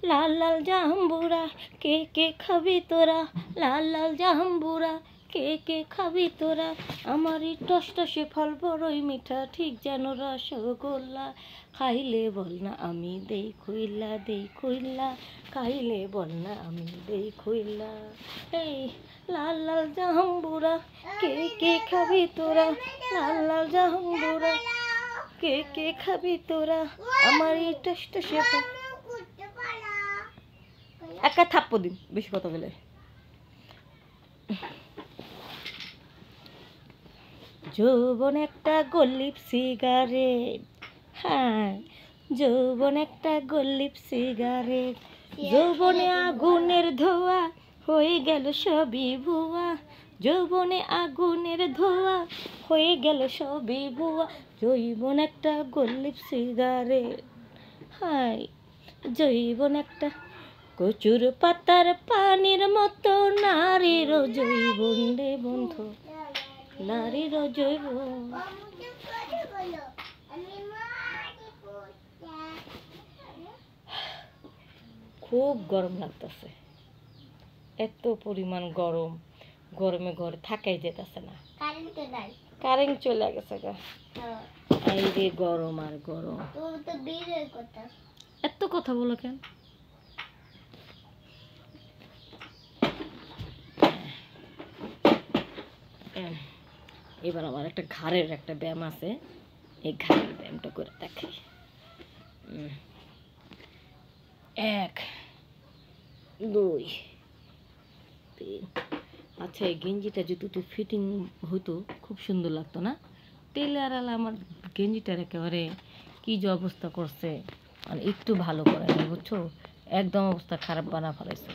লাল লাল জাম্বুরা কে কে খাবি তোরা, লাল লাল জাম্বুরা কে কে খাবি তোরা, আমারই টসটসে ফল বড়ই মিঠা ঠিক যেন রসগোল্লা, খাইলে বল না আমি দেই খুইল্লা, খাইলে বল না আমি দেই খুইল্লা। এই লাল লাল জাম্বুরা কে কে খাবি তোরা, লাল লাল জাম্বুরা কে কে খাবি তোরা, আমারই টসটসে ফল। একা থাপ্পড় দিন বেশি কথা বলে। যৌবন একটা গলিপ সিগারেট, হ্যাঁ যৌবন একটা গলিপ সিগারেট, যৌবনে আগুনের ধোয়া হয়ে গেল সবই ভুয়া, যৌবনে আগুনের ধোয়া হয়ে গেল সবই ভুয়া, যৌবন একটা গলিপ সিগারেট, হাই যৌবন একটা কচুর পাতার পানির মতো, নারীর জৈবন রে বন্ধু, নারীর জৈবন। খুব গরম লাগতেছে, এত পরিমাণ গরম, গরমে ঘরে থাকাই যেতেছে না, কারেন্ট চলে গেছে গা। এই রে গরম আর গরম, এত কথা বলো কেন? এবার আমার একটা ঘাড়ের একটা ব্যায়াম আছে, এই ঘাড়ের ব্যায়ামটা করে দেখাই। 1 2 3। আচ্ছা এই গেঞ্জিটা যদি একটু ফিটিং হতো খুব সুন্দর লাগতো না? টেলারওয়ালা আমার গেঞ্জিটার একেবারে কী যে অবস্থা করছে, মানে একটু ভালো করে নি বুঝছো, একদম অবস্থা খারাপ বানা ফেলেছে।